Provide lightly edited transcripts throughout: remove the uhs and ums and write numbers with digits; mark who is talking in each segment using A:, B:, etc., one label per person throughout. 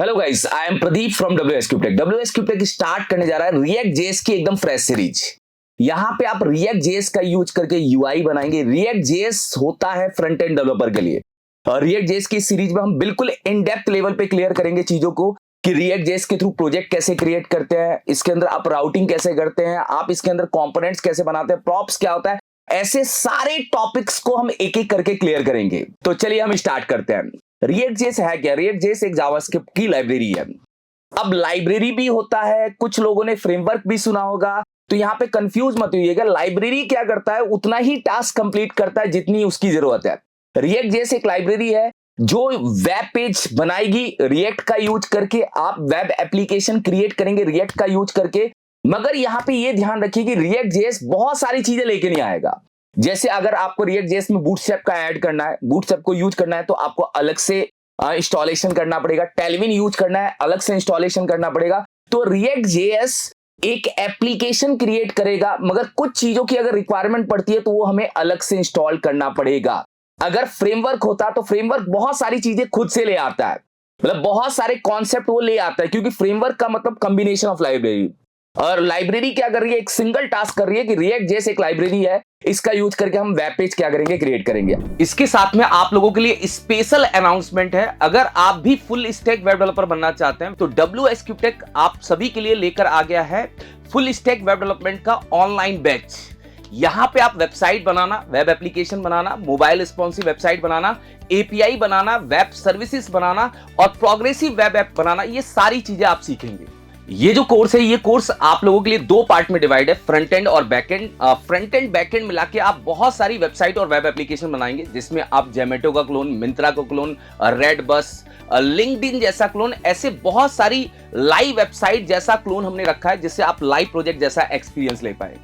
A: Hello guys, I am Pradeep from WSCubeTech। WSCubeTech start करने जा रहा है रिएक्ट जेएस की एकदम फ्रेश सीरीज। यहाँ पे आप रिएक्ट जेएस का यूज करके यूआई बनाएंगे। रिएक्ट जेएस होता है फ्रंट एंड डेवलपर के लिए, और रिएक्ट जेएस की सीरीज में हम बिल्कुल इन डेप्थ लेवल पे क्लियर करेंगे चीजों को कि रिएक्ट जेएस के थ्रू प्रोजेक्ट कैसे क्रिएट करते हैं, इसके अंदर आप राउटिंग कैसे करते हैं, आप इसके अंदर कंपोनेंट्स कैसे बनाते हैं, प्रॉप्स क्या होता है, ऐसे सारे टॉपिक्स को हम एक एक करके क्लियर करेंगे। तो चलिए हम स्टार्ट करते हैं। रिएक्ट जेएस है क्या? रिएक्ट जेएस एक जावास्क्रिप्ट की लाइब्रेरी है। अब लाइब्रेरी भी होता है, कुछ लोगों ने फ्रेमवर्क भी सुना होगा, तो यहां पे कंफ्यूज मत होइएगा। लाइब्रेरी क्या करता है, उतना ही टास्क कंप्लीट करता है जितनी उसकी जरूरत है। रिएक्ट जेएस एक लाइब्रेरी है जो वेब पेज बनाएगी रिएक्ट का यूज करके। आप वेब एप्लीकेशन क्रिएट करेंगे रिएक्ट का यूज करके। मगर यहां पे ये ध्यान रखिए कि रिएक्ट जेएस बहुत सारी चीजें लेके नहीं आएगा। जैसे अगर आपको रिएक्ट जेएस में बूटस्ट्रैप का ऐड करना है, बूटस्ट्रैप को यूज करना है, तो आपको अलग से इंस्टॉलेशन करना पड़ेगा। टेलविन यूज करना है, अलग से इंस्टॉलेशन करना पड़ेगा। तो रिएक्ट जेएस एक एप्लीकेशन क्रिएट करेगा, मगर कुछ चीजों की अगर रिक्वायरमेंट पड़ती है तो वो हमें अलग से इंस्टॉल करना पड़ेगा। अगर फ्रेमवर्क होता तो फ्रेमवर्क बहुत सारी चीजें खुद से ले आता है, मतलब बहुत सारे कॉन्सेप्ट वो ले आता है, क्योंकि फ्रेमवर्क का मतलब कॉम्बिनेशन ऑफ लाइब्रेरी। और लाइब्रेरी क्या कर रही है, एक सिंगल टास्क कर रही है कि रिएक्ट जेएस एक लाइब्रेरी है, इसका यूज करके हम वेब पेज क्या करेंगे, क्रिएट करेंगे। इसके साथ में आप लोगों के लिए स्पेशल अनाउंसमेंट है। अगर आप भी फुल स्टैक वेब डेवलपर बनना चाहते हैं तो WSCubeTech आप सभी के लिए लेकर आ गया है फुल स्टैक वेब डेवलपमेंट का ऑनलाइन बैच। यहां पे आप वेबसाइट बनाना, वेब एप्लीकेशन बनाना, मोबाइल रिस्पॉन्सिव वेबसाइट बनाना, एपीआई बनाना, वेब सर्विसेज बनाना और प्रोग्रेसिव वेब ऐप बनाना, ये सारी चीजें आप सीखेंगे। ये जो कोर्स है, ये कोर्स आप लोगों के लिए दो पार्ट में डिवाइड है, फ्रंट एंड और back and. Front end back and मिला के आप बहुत सारी वेबसाइट और वेब एप्लीकेशन बनाएंगे, जिसमें आप जोमेटो का क्लोन, मिंत्रा का क्लोन, रेड बस, लिंक्डइन जैसा क्लोन, ऐसे बहुत सारी लाइव वेबसाइट जैसा क्लोन हमने रखा है, जिससे आप लाइव प्रोजेक्ट जैसा एक्सपीरियंस ले पाए।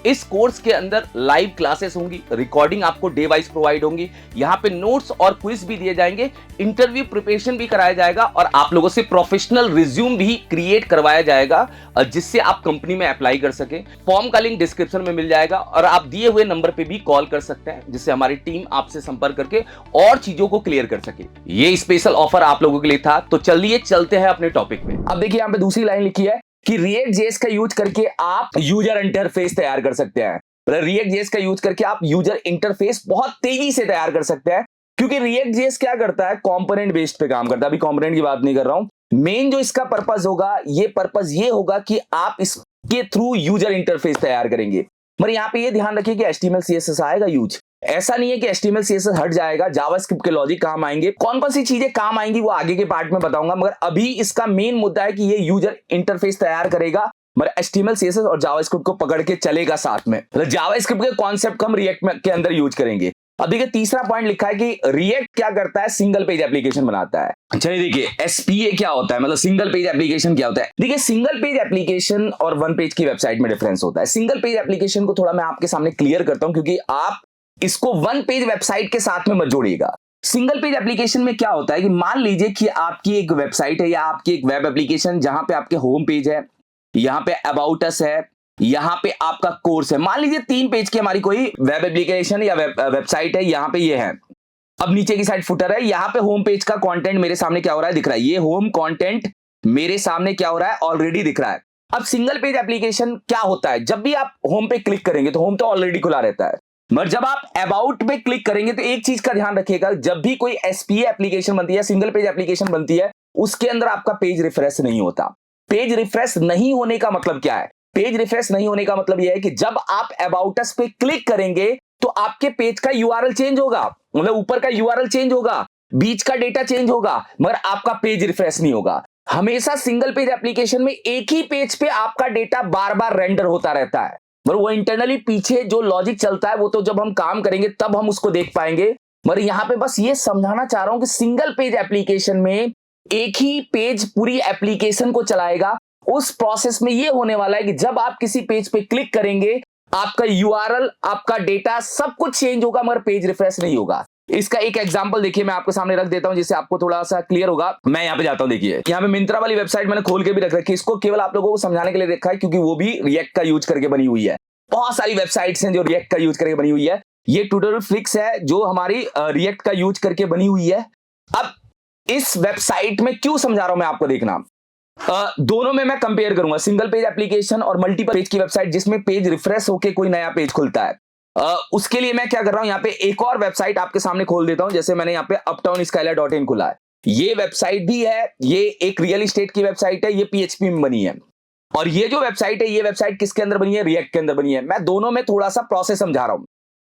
A: इस कोर्स के अंदर लाइव क्लासेस होंगी, रिकॉर्डिंग आपको डे वाइज प्रोवाइड होंगी, यहां पे नोट्स और क्विज भी दिए जाएंगे, इंटरव्यू प्रिपरेशन भी कराया जाएगा और आप लोगों से प्रोफेशनल रिज्यूम भी क्रिएट करवाया जाएगा, जिससे आप कंपनी में अप्लाई कर सके। फॉर्म का लिंक डिस्क्रिप्शन में मिल जाएगा और आप दिए हुए नंबर पे भी कॉल कर सकते हैं, जिससे हमारी टीम आपसे संपर्क करके और चीजों को क्लियर कर सके। ये स्पेशल ऑफर आप लोगों के लिए था। तो चलिए चलते हैं अपने टॉपिक में। अब देखिए यहां पे दूसरी लाइन लिखी है कि रिएक्ट जेएस का यूज करके आप यूजर इंटरफेस तैयार कर सकते हैं। रिएक्ट जेएस का यूज करके आप यूजर इंटरफेस बहुत तेजी से तैयार कर सकते हैं, क्योंकि रिएक्ट जेएस क्या करता है, कंपोनेंट बेस्ड पे काम करता है। अभी कंपोनेंट की बात नहीं कर रहा हूं। मेन जो इसका पर्पस होगा, ये पर्पस ये होगा कि आप इसके थ्रू यूजर इंटरफेस तैयार करेंगे। मगर यहाँ पे ये ध्यान रखिए कि HTML CSS आएगा यूज। ऐसा नहीं है कि HTML CSS हट जाएगा, जावास्क्रिप्ट के लॉजिक काम आएंगे। कौन कौन सी चीजें काम आएंगी वो आगे के पार्ट में बताऊंगा, मगर अभी इसका मेन मुद्दा है कि ये यूजर इंटरफेस तैयार करेगा, मगर HTML CSS और जावास्क्रिप्ट को पकड़ के चलेगा साथ में। मतलब जावास्क्रिप्ट के कॉन्सेप्ट को हम रिएक्ट के अंदर यूज करेंगे। अब देखिए तीसरा पॉइंट लिखा है कि रिएक्ट क्या करता है, सिंगल पेज एप्लीकेशन बनाता है। चलिए देखिए SPA क्या होता है, मतलब सिंगल पेज एप्लीकेशन क्या होता है। देखिए सिंगल पेज एप्लीकेशन और वन पेज की वेबसाइट में डिफरेंस होता है। सिंगल पेज एप्लीकेशन को थोड़ा मैं आपके सामने क्लियर करता हूं, क्योंकि आप इसको वन पेज वेबसाइट के साथ में मत जोड़िएगा। सिंगल पेज एप्लीकेशन में क्या होता है कि मान लीजिए कि आपकी एक वेबसाइट है या आपकी एक वेब एप्लीकेशन, जहां पे आपके होम पेज है, यहां पे अबाउट अस है, यहां पे आपका कोर्स है। मान लीजिए 3 पेज की हमारी कोई वेब एप्लीकेशन या वेबसाइट है, यहां पे ये है। अब नीचे की साइड फुटर है, यहां पे होम पेज का कंटेंट मेरे सामने क्या हो रहा है, दिख रहा है। ये होम कंटेंट मेरे सामने क्या हो रहा है, ऑलरेडी दिख रहा है। अब सिंगल पेज एप्लीकेशन क्या होता है, जब भी आप होम पे क्लिक करेंगे तो होम तो ऑलरेडी खुला रहता है, मगर जब आप अबाउट पे क्लिक करेंगे तो एक चीज का ध्यान रखिएगा, जब भी कोई SPA एप्लीकेशन बनती है, सिंगल पेज एप्लीकेशन बनती है, उसके अंदर आपका पेज रिफ्रेश नहीं होता। पेज रिफ्रेश नहीं होने का मतलब क्या है, पेज रिफ्रेश नहीं होने का मतलब यह है कि जब आप अबाउट अस पे क्लिक करेंगे तो आपके पेज का URL चेंज होगा, मतलब ऊपर का URL चेंज होगा, बीच का डेटा चेंज होगा, मगर आपका पेज रिफ्रेश नहीं होगा। हमेशा सिंगल पेज एप्लीकेशन में एक ही पेज पे आपका डेटा बार बार रेंडर होता रहता है, मगर वो इंटरनली पीछे जो लॉजिक चलता है वो तो जब हम काम करेंगे तब हम उसको देख पाएंगे। मगर यहां पे बस ये समझाना चाह रहा हूं कि सिंगल पेज एप्लीकेशन में एक ही पेज पूरी एप्लीकेशन को चलाएगा। उस प्रोसेस में ये होने वाला है कि जब आप किसी पेज पे क्लिक करेंगे, आपका URL, आपका डेटा सब कुछ चेंज होगा, मगर पेज रिफ्रेश नहीं होगा। इसका एक एग्जांपल देखिए मैं आपके सामने रख देता हूं, जिससे आपको थोड़ा सा क्लियर होगा। मैं यहां पे जाता हूं, देखिए यहां पे मिंत्रा वाली वेबसाइट मैंने खोल के भी रख रखी है। इसको केवल आप लोगों को समझाने के लिए रखा है, क्योंकि वो भी रिएक्ट का यूज करके बनी हुई है। बहुत सारी वेबसाइट्स हैं जो रिएक्ट का यूज करके बनी हुई है। ये ट्यूटोरियल फ्लिक्स है जो हमारी रिएक्ट का यूज करके बनी हुई है। अब इस वेबसाइट में क्यों समझा रहा हूं मैं आपको, देखना दोनों में मैं कंपेयर करूंगा, सिंगल पेज एप्लीकेशन और मल्टीपल पेज की वेबसाइट जिसमें पेज रिफ्रेश होकर कोई नया पेज खुलता है। उसके लिए मैं क्या कर रहा हूं, यहाँ पे एक और वेबसाइट आपके सामने खोल देता हूं। जैसे मैंने यहाँ पे uptownskylar.in खुला है, ये वेबसाइट भी है, ये एक रियल एस्टेट की वेबसाइट है, ये पीएचपी में बनी है। और ये जो वेबसाइट है, ये वेबसाइट किसके अंदर बनी है, रिएक्ट के अंदर बनी है। मैं दोनों में थोड़ा सा प्रोसेस समझा रहा हूं।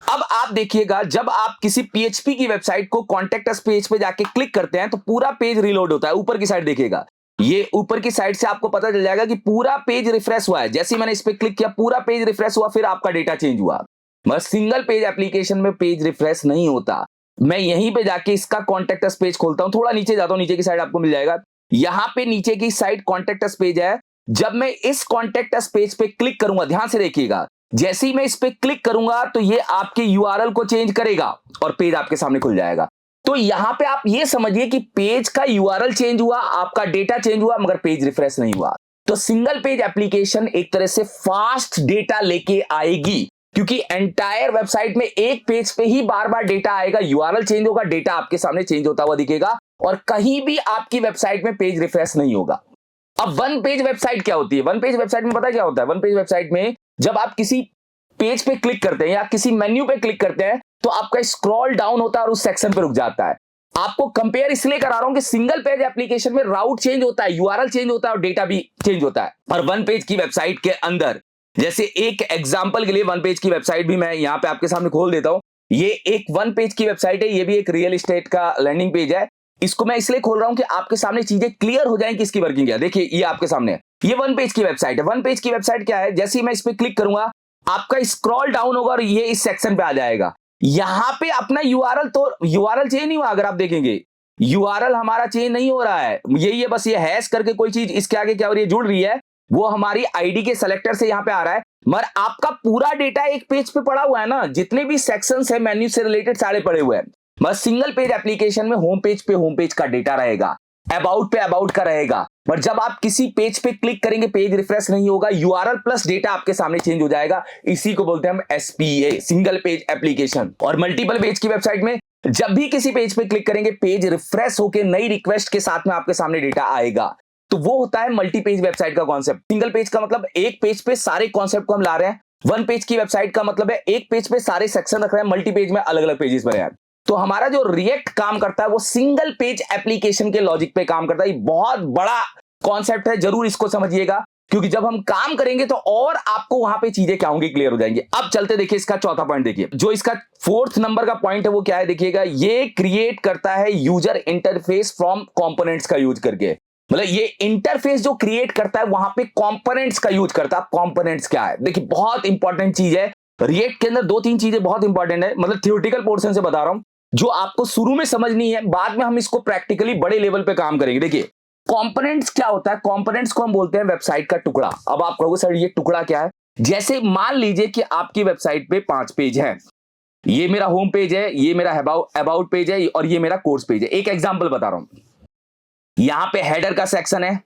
A: अब आप देखिएगा, जब आप किसी पीएचपी की वेबसाइट को कॉन्टेक्ट अस पेज पे जाके क्लिक करते हैं तो पूरा पेज रिलोड होता है। ऊपर की साइड देखिएगा, ये ऊपर की साइड से आपको पता चल जाएगा कि पूरा पेज रिफ्रेश हुआ है। जैसे ही मैंने इस पे क्लिक किया, पूरा पेज रिफ्रेश हुआ, फिर आपका डेटा चेंज हुआ। बस सिंगल पेज एप्लीकेशन में पेज रिफ्रेश नहीं होता। मैं यहीं पे जाके इसका कॉन्टेक्ट अस पेज खोलता हूं, थोड़ा नीचे जाता हूं, नीचे की साइड आपको मिल जाएगा। यहां पे नीचे की साइड कॉन्टेक्ट अस पेज है। जब मैं इस कॉन्टेक्ट अस पेज पे क्लिक करूंगा, ध्यान से देखिएगा, जैसे ही मैं इस पे क्लिक करूंगा तो ये आपके यूआरएल को चेंज करेगा और पेज आपके सामने खुल जाएगा। तो यहां पे आप ये समझिए कि पेज का यूआरएल चेंज हुआ, आपका डेटा चेंज हुआ, मगर पेज रिफ्रेश नहीं हुआ। तो सिंगल पेज एप्लीकेशन एक तरह से फास्ट डेटा लेके आएगी, क्योंकि एंटायर वेबसाइट में एक पेज पे ही बार बार डेटा आएगा, यूआरएल चेंज होगा, डेटा आपके सामने चेंज होता हुआ दिखेगा और कहीं भी आपकी वेबसाइट में पेज रिफ्रेश नहीं होगा। अब वन पेज वेबसाइट क्या होती है? वन पेज वेबसाइट में पता क्या होता है? वन पेज वेबसाइट में जब आप किसी पेज पे क्लिक करते हैं या किसी मेन्यू पे क्लिक करते हैं तो आपका स्क्रॉल डाउन होता है और उस सेक्शन पे रुक जाता है। आपको कंपेयर इसलिए करा रहा हूं कि सिंगल पेज एप्लीकेशन में राउट चेंज होता है, यूआरएल चेंज होता है और डेटा भी चेंज होता है। और वन पेज की वेबसाइट के अंदर, जैसे एक एग्जांपल के लिए वन पेज की वेबसाइट भी मैं यहां पे आपके सामने खोल देता हूं। ये एक वन पेज की वेबसाइट है, ये भी एक रियल एस्टेट का लैंडिंग पेज है। इसको मैं इसलिए खोल रहा हूं कि आपके सामने चीजें क्लियर हो जाएं कि इसकी वर्किंग है। देखिए, ये आपके सामने है, ये वन पेज की वेबसाइट है। वन पेज की वेबसाइट क्या है? जैसे ही मैं इस पे क्लिक करूंगा, आपका स्क्रॉल डाउन होगा और ये इस सेक्शन पे आ जाएगा। यहां पे अपना यूआरएल, तो यूआरएल चेंज नहीं हुआ। अगर आप देखेंगे, यूआरएल हमारा चेंज नहीं हो रहा है। यही है, बस ये हैश करके कोई चीज इसके आगे क्या हो रही है, जुड़ रही है, वो हमारी आईडी के सेलेक्टर से यहां पे आ रहा है। मगर आपका पूरा डेटा एक पेज पे पड़ा हुआ है ना, जितने भी सेक्शंस है मेन्यू से रिलेटेड सारे पड़े हुए हैं। बस सिंगल पेज एप्लीकेशन में होम पेज पे होम पेज का डेटा रहेगा, अबाउट पे अबाउट का रहेगा। पर जब आप किसी पेज पे क्लिक करेंगे, पेज रिफ्रेश नहीं होगा, यूआरएल प्लस डेटा आपके सामने चेंज हो जाएगा। इसी को बोलते हैं हम एसपीए, सिंगल पेज एप्लीकेशन। और मल्टीपल पेज की वेबसाइट में जब भी किसी पेज पे क्लिक करेंगे, पेज रिफ्रेश होकर नई रिक्वेस्ट के साथ में आपके सामने डेटा आएगा। तो वो होता है मल्टी पेज वेबसाइट का कॉन्सेप्ट। सिंगल पेज का मतलब एक पेज पे सारे कॉन्सेप्ट को हम ला रहे हैं। वन पेज की वेबसाइट का मतलब है एक पेज पे सारे सेक्शन रख रहे हैं, मल्टी पेज में अलग अलग पेजेस बने हैं। तो हमारा जो रिएक्ट काम करता है वो सिंगल पेज एप्लीकेशन के लॉजिक पे काम करता है। ये बहुत बड़ा कॉन्सेप्ट है, जरूर इसको समझिएगा, क्योंकि जब हम काम करेंगे तो और आपको वहां पे चीजें क्या होंगी, क्लियर हो जाएंगी। अब चलते देखिए इसका चौथा पॉइंट। देखिए जो इसका फोर्थ नंबर का पॉइंट है वो क्या है, देखिएगा, ये क्रिएट करता है यूजर इंटरफेस फ्रॉम कंपोनेंट्स का यूज करके। मतलब ये इंटरफेस जो क्रिएट करता है वहां पे कंपोनेंट्स का यूज करता है। कंपोनेंट्स क्या है, देखिए बहुत इंपॉर्टेंट चीज है। रिएक्ट के अंदर दो तीन चीजें बहुत इंपॉर्टेंट है, मतलब थियोरेटिकल पोर्शन से बता रहा हूं, जो आपको शुरू में समझनी है, बाद में हम इसको प्रैक्टिकली बड़े लेवल पे काम करेंगे। देखिए कंपोनेंट्स क्या होता है, कंपोनेंट्स को हम बोलते हैं वेबसाइट का टुकड़ा। अब आप कहोगे सर ये टुकड़ा क्या है? जैसे मान लीजिए कि आपकी वेबसाइट पे 5 पेज हैं, ये मेरा होम पेज है, ये मेरा अबाउट पेज है और ये मेरा कोर्स पेज है। एक एग्जांपल बता रहा हूं, यहां पे हेडर का सेक्शन है,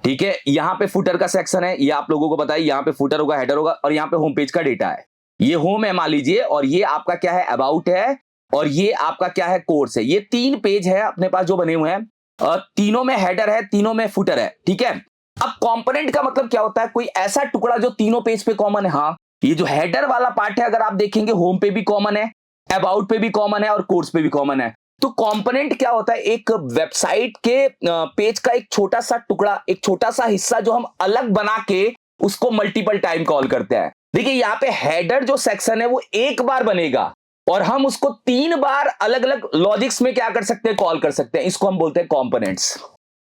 A: ठीक है, यहां पे फुटर का सेक्शन है, ये आप लोगों को बताइए, यहां पे फुटर होगा, हेडर होगा और यहां पे होम पेज का डेटा है। ये होम है मान लीजिए, और ये आपका क्या है, अबाउट है, और ये आपका क्या है, कोर्स है। ये 3 पेज है अपने पास जो बने हुए हैं, तीनों में हेडर है, तीनों में फुटर है, ठीक है। अब कंपोनेंट का मतलब क्या होता है, कोई ऐसा टुकड़ा जो तीनों पेज पे कॉमन है। हाँ, ये जो हेडर वाला पार्ट है, अगर आप देखेंगे होम पे भी कॉमन है, अबाउट पे भी कॉमन है और कोर्स पे भी कॉमन है। तो कंपोनेंट क्या होता है, एक वेबसाइट के पेज का एक छोटा सा टुकड़ा, एक छोटा सा हिस्सा जो हम अलग बना के उसको मल्टीपल टाइम कॉल करते हैं। देखिए यहाँ पे हेडर जो सेक्शन है वो एक बार बनेगा और हम उसको 3 बार अलग अलग लॉजिक्स में क्या कर सकते हैं, कॉल कर सकते हैं। इसको हम बोलते हैं कंपोनेंट्स।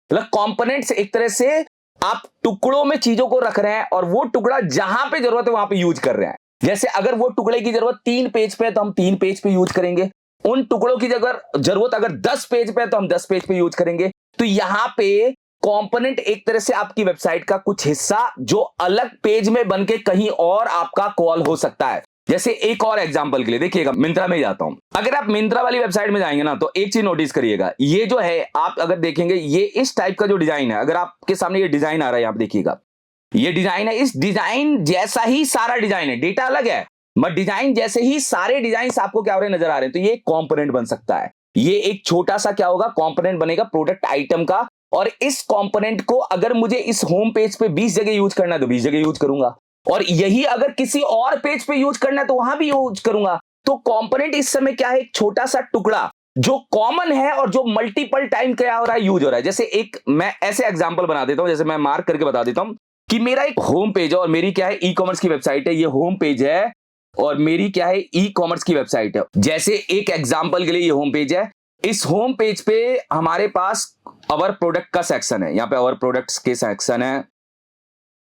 A: मतलब कंपोनेंट्स एक तरह से आप टुकड़ों में चीजों को रख रहे हैं और वो टुकड़ा जहां पे जरूरत है वहां पे यूज कर रहे हैं। जैसे अगर वो टुकड़े की जरूरत 3 पेज पे है तो हम 3 पेज पे यूज करेंगे, उन टुकड़ों की जरूरत अगर 10 पेज पे है तो हम 10 पेज पे यूज करेंगे। तो यहां पे कंपोनेंट एक तरह से आपकी वेबसाइट का कुछ हिस्सा जो अलग पेज में बनके कहीं और आपका कॉल हो सकता है। जैसे एक और एग्जांपल के लिए देखिएगा, मिंत्रा में जाता हूं। अगर आप मिंत्रा वाली वेबसाइट में जाएंगे ना तो एक चीज नोटिस करिएगा, ये जो है आप अगर देखेंगे, ये इस टाइप का जो डिजाइन है, अगर आपके सामने ये डिजाइन आ रहा है, आप देखिएगा ये डिजाइन है, इस डिजाइन जैसा ही सारा डिजाइन है, डेटा अलग है मगर डिजाइन जैसे ही सारे डिजाइन आपको क्या हो रहे नजर आ रहे हैं। तो ये कंपोनेंट बन सकता है। ये एक छोटा सा क्या होगा, कंपोनेंट बनेगा प्रोडक्ट आइटम का, और इस कंपोनेंट को अगर मुझे इस होम पेज पे 20 जगह यूज करना है तो 20 जगह यूज करूंगा, और यही अगर किसी और पेज पे यूज करना है तो वहां भी यूज करूंगा। तो कंपोनेंट इस समय क्या है, एक छोटा सा टुकड़ा जो कॉमन है और जो मल्टीपल टाइम क्या हो रहा है, यूज हो रहा है। जैसे एक मैं ऐसे एग्जांपल बना देता हूं, जैसे मैं मार्क करके बता देता हूं कि मेरा एक होम पेज है और मेरी क्या है, ई कॉमर्स की वेबसाइट है, ये होम पेज है और मेरी क्या है, ई कॉमर्स की वेबसाइट है। जैसे एक एग्जांपल के लिए ये होम पेज है, इस होम पेज पे हमारे पास अवर प्रोडक्ट का सेक्शन है, यहाँ पे अवर प्रोडक्ट्स के सेक्शन है।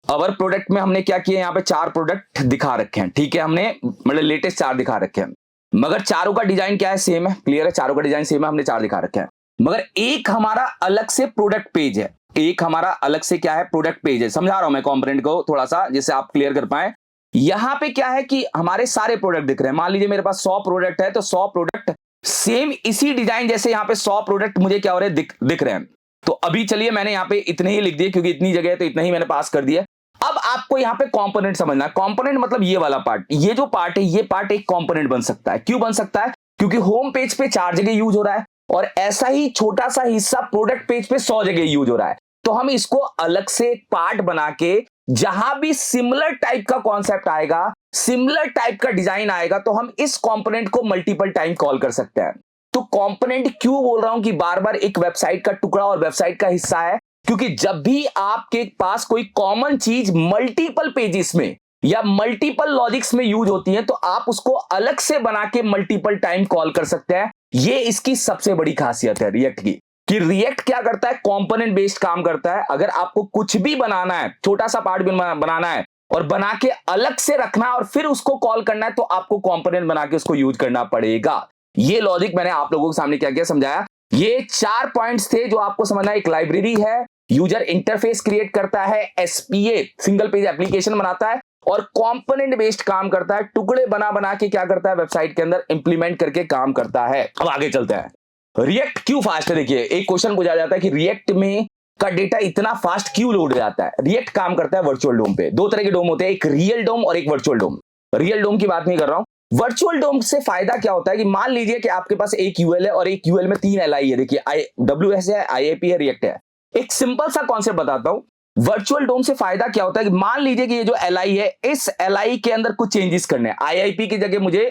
A: अवर प्रोडक्ट में हमने क्या किया, यहाँ पे 4 प्रोडक्ट दिखा रखे हैं, ठीक है, हमने मतलब लेटेस्ट 4 दिखा रखे हैं, मगर चारों का डिजाइन क्या है, सेम है, क्लियर है, चारों का डिजाइन सेम है, हमने 4 दिखा रखे हैं, मगर एक हमारा अलग से प्रोडक्ट पेज है, एक हमारा अलग से क्या है, प्रोडक्ट पेज है। समझा रहा हूं मैं कंपोनेंट को थोड़ा सा, जिससे आप क्लियर कर पाए। यहां पे क्या है कि हमारे सारे प्रोडक्ट दिख रहे हैं, मान लीजिए मेरे पास 100 प्रोडक्ट है, तो 100 प्रोडक्ट सेम इसी डिजाइन जैसे यहाँ पे 100 प्रोडक्ट मुझे क्या हो रहे हैं, दिख रहे हैं। तो अभी चलिए मैंने यहाँ पे इतने ही लिख दिए, क्योंकि इतनी जगह है तो इतना ही मैंने पास कर दिया। अब आपको यहाँ पे कंपोनेंट समझना है। कंपोनेंट मतलब ये वाला पार्ट, ये जो पार्ट है, ये पार्ट एक कंपोनेंट बन सकता है। क्यों बन सकता है, क्योंकि होम पेज पे 4 जगह यूज हो रहा है और ऐसा ही छोटा सा हिस्सा प्रोडक्ट पेज पे 100 जगह यूज हो रहा है। तो हम इसको अलग से एक पार्ट बना के, जहां भी सिमिलर टाइप का कॉन्सेप्ट आएगा, सिमिलर टाइप का डिजाइन आएगा, तो हम इस कंपोनेंट को मल्टीपल टाइम कॉल कर सकते हैं। तो कंपोनेंट क्यों बोल रहा हूं कि बार बार एक वेबसाइट का टुकड़ा और वेबसाइट का हिस्सा है, क्योंकि जब भी आपके पास कोई कॉमन चीज मल्टीपल पेजेस में या मल्टीपल लॉजिक्स में यूज होती है, तो आप उसको अलग से बना के मल्टीपल टाइम कॉल कर सकते हैं। ये इसकी सबसे बड़ी खासियत है रिएक्ट की, कि रिएक्ट क्या करता है, कंपोनेंट बेस्ड काम करता है। अगर आपको कुछ भी बनाना है, छोटा सा पार्ट भी बनाना है और बना के अलग से रखना है और फिर उसको कॉल करना है, तो आपको कंपोनेंट बना के उसको यूज करना पड़ेगा। ये लॉजिक मैंने आप लोगों के सामने क्या किया, समझाया। ये 4 पॉइंट्स थे जो आपको समझना है। एक लाइब्रेरी है, यूजर इंटरफेस क्रिएट करता है, एसपीए सिंगल पेज एप्लीकेशन बनाता है, और कंपोनेंट बेस्ड काम करता है, टुकड़े बना बना के क्या करता है, वेबसाइट के अंदर इंप्लीमेंट करके काम करता है। अब आगे चलते हैं, रिएक्ट क्यों फास्ट है। देखिए एक क्वेश्चन पूछा जाता है कि रिएक्ट में का डेटा इतना फास्ट क्यों लोड जाता है। रिएक्ट काम करता है वर्चुअल डोम पे। 2 तरह के डोम होते हैं, एक रियल डोम और एक वर्चुअल डोम। रियल डोम की बात नहीं कर रहा हूं, वर्चुअल डोम से फायदा क्या होता है कि मान लीजिए कि आपके पास एक यूएल है और एक यूएल में 3 एलआई है। देखिए डब्ल्यूएस है, आईएपी है, रिएक्ट है। एक सिंपल सा कॉन्सेप्ट बताता हूं, वर्चुअल डोम से फायदा क्या होता है कि मान लीजिए कि ये जो एलआई है, इस एलआई के अंदर कुछ चेंजेस करने हैं, आईआईपी की जगह मुझे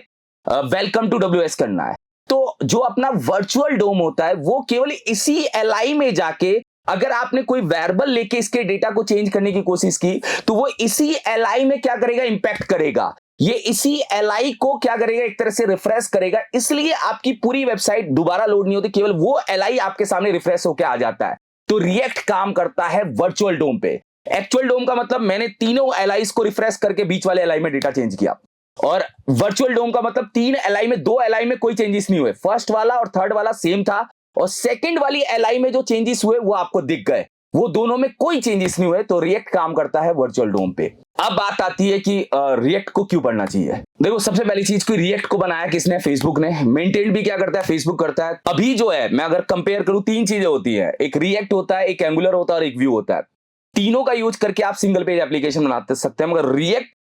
A: वेलकम टू डब्ल्यूएस करना है। तो जो अपना वर्चुअल डोम होता है, वो केवल इसी एलआई में जाके, अगर आपने कोई वेरिएबल लेके इसके डेटा को चेंज करने की कोशिश की, तो वो इसी एलआई में क्या करेगा, इंपैक्ट करेगा। ये इसी एलआई को क्या करेगा, एक तरह से रिफ्रेश करेगा। इसलिए आपकी पूरी वेबसाइट दोबारा लोड नहीं होती, केवल वो एलआई आपके सामने रिफ्रेश होकर आ जाता है। तो रिएक्ट काम करता है वर्चुअल डोम पे। एक्चुअल डोम का मतलब मैंने तीनों एलआईज को रिफ्रेश करके बीच वाले एलआई में डेटा चेंज किया, और वर्चुअल डोम का मतलब 3 एलआई में 2 एलआई में कोई चेंजेस नहीं हुए। फर्स्ट वाला और थर्ड वाला सेम था, और सेकंड वाली एलआई में जो चेंजेस हुए वो आपको दिख गए, वो दोनों में कोई चेंजेस नहीं हुए। तो रिएक्ट काम करता है वर्चुअल डोम पे। अब बात आती है कि रिएक्ट को क्यों पढ़ना चाहिए। देखो सबसे पहली चीज, कोई रिएक्ट को बनाया किसने, फेसबुक ने। मेंटेन भी क्या करता है, फेसबुक करता है। अभी जो है, मैं अगर कंपेयर करूं, 3 चीजें होती है, एक रिएक्ट होता है, एक एंगुलर होता है और एक व्यू होता है। तीनों का यूज करके आप सिंगल पेज एप्लीकेशन बना सकते हैं, मगर रिएक्ट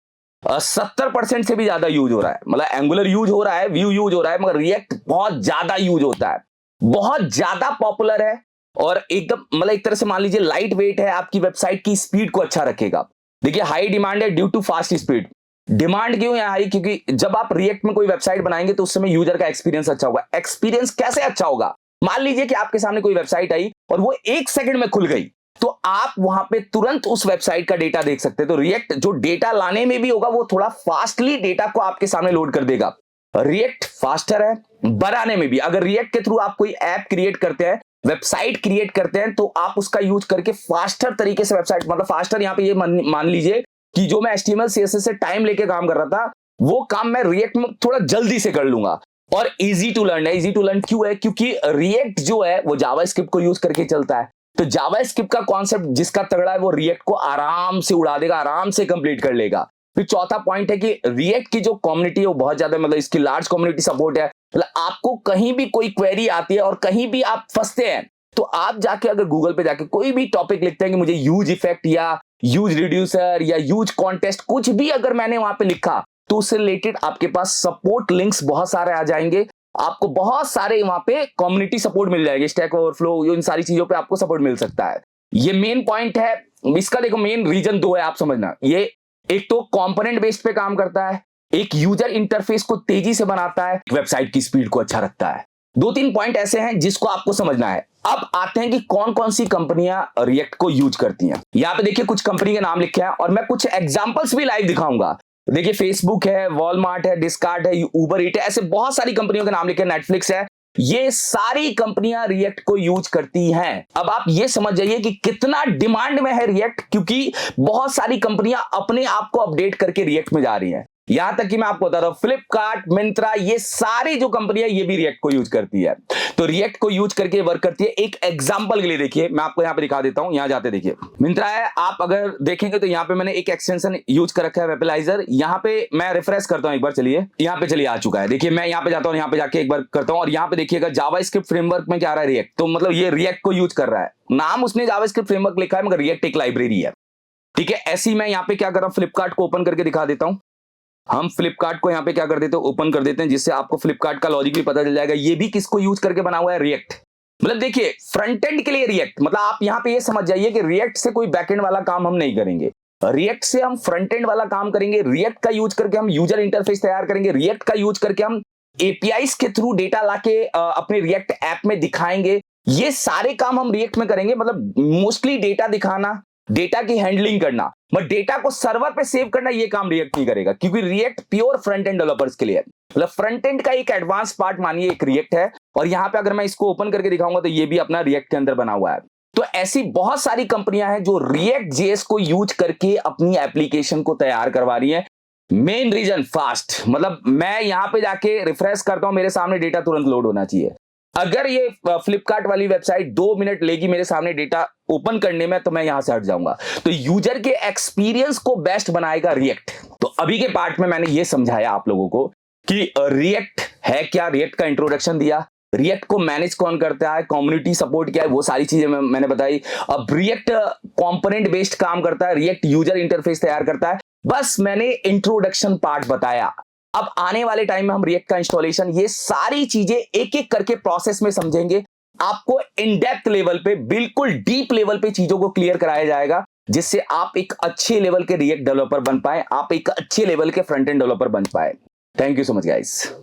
A: 70% से भी ज्यादा यूज हो रहा है। मतलब एंगुलर यूज हो रहा है, व्यू यूज हो रहा है, मगर रिएक्ट बहुत ज्यादा यूज होता है, बहुत ज्यादा पॉपुलर है, और एकदम मतलब एक तरह से मान लीजिए लाइट वेट है, आपकी वेबसाइट की स्पीड को अच्छा रखेगा। देखिए हाई डिमांड है due to fast speed. Demand क्यों है हाई, क्योंकि जब आप रिएक्ट में कोई वेबसाइट बनाएंगे तो उस समय यूजर का एक्सपीरियंस अच्छा होगा। एक्सपीरियंस कैसे अच्छा होगा, मान लीजिए कि आपके सामने कोई वेबसाइट आई और वो 1 सेकंड में खुल गई, तो आप वहां पे तुरंत उस वेबसाइट का डेटा देख सकते हैं। तो रिएक्ट जो डेटा लाने में भी होगा, वो थोड़ा फास्टली डेटा को आपके सामने लोड कर देगा। रिएक्ट फास्टर है बनाने में भी। अगर रिएक्ट के थ्रू आप कोई ऐप क्रिएट करते हैं, वेबसाइट क्रिएट करते हैं, तो आप उसका यूज करके फास्टर तरीके से वेबसाइट, मतलब फास्टर यहां पे ये मान लीजिए कि जो मैं HTML CSS से टाइम लेके काम कर रहा था, वो काम मैं रिएक्ट में थोड़ा जल्दी से कर लूंगा। और इजी टू लर्न है। इजी टू लर्न क्यों है, क्योंकि रिएक्ट जो है वो जावास्क्रिप्ट को यूज करके चलता है। तो जावास्क्रिप्ट का कॉन्सेप्ट जिसका तगड़ा है, वो रिएक्ट को आराम से उड़ा देगा, आराम से कंप्लीट कर लेगा। फिर चौथा पॉइंट है कि रिएक्ट की जो कम्युनिटी है वो बहुत ज्यादा, मतलब इसकी लार्ज कम्युनिटी सपोर्ट है। मतलब आपको कहीं भी कोई क्वेरी आती है और कहीं भी आप फंसते हैं, तो आप जाके अगर गूगल पे जाके कोई भी टॉपिक लिखते हैं कि मुझे यूज इफेक्ट या यूज रिड्यूसर या यूज कॉन्टेस्ट, कुछ भी अगर मैंने वहां पे लिखा, तो उससे रिलेटेड आपके पास सपोर्ट लिंक्स बहुत सारे आ जाएंगे। आपको बहुत सारे वहां पे कम्युनिटी सपोर्ट मिल जाएगी, स्टैक ओवरफ्लो, इन सारी चीजों पे आपको सपोर्ट मिल सकता है। ये मेन पॉइंट है। इसका देखो मेन रीजन दो है, आप समझना। ये एक तो कंपोनेंट बेस्ड पे काम करता है, एक यूजर इंटरफेस को तेजी से बनाता है, वेबसाइट की स्पीड को अच्छा रखता है। दो तीन पॉइंट ऐसे हैं जिसको आपको समझना है। अब आते हैं कि कौन कौन सी कंपनियां रिएक्ट को यूज करती हैं। यहां पे देखिए कुछ कंपनी के नाम लिखे हैं और मैं कुछ एग्जांपल्स भी लाइव दिखाऊंगा। देखिए फेसबुक है, वॉलमार्ट है, डिस्कार्ट है, उबर ईट है, ऐसे बहुत सारी कंपनियों के नाम लिखे हैं, नेटफ्लिक्स है। ये सारी कंपनियां रिएक्ट को यूज करती हैं। अब आप ये समझ जाइए कि कितना डिमांड में है रिएक्ट, क्योंकि बहुत सारी कंपनियां अपने आप को अपडेट करके रिएक्ट में जा रही हैं। यहां तक कि मैं आपको बता रहा हूं, फ्लिपकार्ट, मिंत्रा, ये सारी जो कंपनियां ये भी रिएक्ट को यूज करती है। तो रिएक्ट को यूज करके वर्क करती है। एक एग्जांपल के लिए देखिए, मैं आपको यहां पे दिखा देता हूं। यहां जाते देखिए, मिंत्रा है, आप अगर देखेंगे तो यहां पे मैंने एक एक्सटेंशन यूज कर रखा है, वेपलाइजर। यहां पे मैं रिफ्रेश करता हूं एक बार, चलिए यहां पे चलिए आ चुका है। देखिए मैं यहां पे जाता हूं, यहां पे जाके एक बार करता हूं और यहां पे देखिएगा जावास्क्रिप्ट फ्रेमवर्क में क्या आ रहा है, रिएक्ट। तो मतलब ये रिएक्ट को यूज कर रहा है। नाम उसने जावास्क्रिप्ट फ्रेमवर्क लिखा है मगर रिएक्ट एक लाइब्रेरी है, ठीक है। ऐसी मैं यहां पे क्या कर रहा हूं, फ्लिपकार्ट को ओपन करके दिखा देता हूं। हम फ्लिपकार्ट को यहां पे क्या कर देते हैं, ओपन कर देते हैं, जिससे आपको फ्लिपकार्ट का लॉजिक भी पता चल जाएगा। ये भी किसको यूज करके बना हुआ है, रिएक्ट। मतलब देखिए फ्रंट एंड के लिए रिएक्ट, मतलब आप यहां पे ये समझ जाइए कि रिएक्ट से कोई बैकएंड वाला काम हम नहीं करेंगे, रिएक्ट से हम फ्रंट एंड वाला काम करेंगे। रिएक्ट का यूज करके हम यूजर इंटरफेस तैयार करेंगे, रिएक्ट का यूज करके हम एपीआईज के थ्रू डेटा लाके अपने रिएक्ट ऐप में दिखाएंगे। ये सारे काम हम रिएक्ट में करेंगे। मतलब मोस्टली डेटा दिखाना, डेटा की हैंडलिंग करना, बट डेटा को सर्वर पे सेव करना, ये काम रिएक्ट नहीं करेगा, क्योंकि react pure front end developers के लिए है। मतलब फ्रंट एंड का एक एडवांस पार्ट मानिए एक रिएक्ट है। और यहां पे अगर मैं इसको ओपन करके दिखाऊंगा तो ये भी अपना रिएक्ट के अंदर बना हुआ है। तो ऐसी बहुत सारी कंपनियां हैं जो रिएक्ट जेएस को यूज करके अपनी एप्लीकेशन को तैयार करवा रही है। मेन रीजन फास्ट, मतलब मैं यहां पे जाके रिफ्रेश करता हूं, मेरे सामने डेटा तुरंत लोड होना चाहिए। अगर ये फ्लिपकार्ट वाली वेबसाइट 2 मिनट लेगी मेरे सामने डेटा ओपन करने में, तो मैं यहां से हट जाऊंगा। तो यूजर के एक्सपीरियंस को बेस्ट बनाएगा रिएक्ट। तो अभी के पार्ट में मैंने ये समझाया आप लोगों को कि रिएक्ट है क्या, रिएक्ट का इंट्रोडक्शन दिया, रिएक्ट को मैनेज कौन करता है, कम्युनिटी सपोर्ट क्या है, वो सारी चीजें मैंने बताई। अब रिएक्ट कंपोनेंट बेस्ड काम करता है, रिएक्ट यूजर इंटरफेस तैयार करता है। बस मैंने इंट्रोडक्शन पार्ट बताया। अब आने वाले टाइम में हम रिएक्ट का इंस्टॉलेशन, ये सारी चीजें एक एक करके प्रोसेस में समझेंगे। आपको इन डेप्थ लेवल पे, बिल्कुल डीप लेवल पे चीजों को क्लियर कराया जाएगा, जिससे आप एक अच्छे लेवल के रिएक्ट डेवलपर बन पाए, आप एक अच्छे लेवल के फ्रंट एंड डेवलपर बन पाए। Thank you so much guys.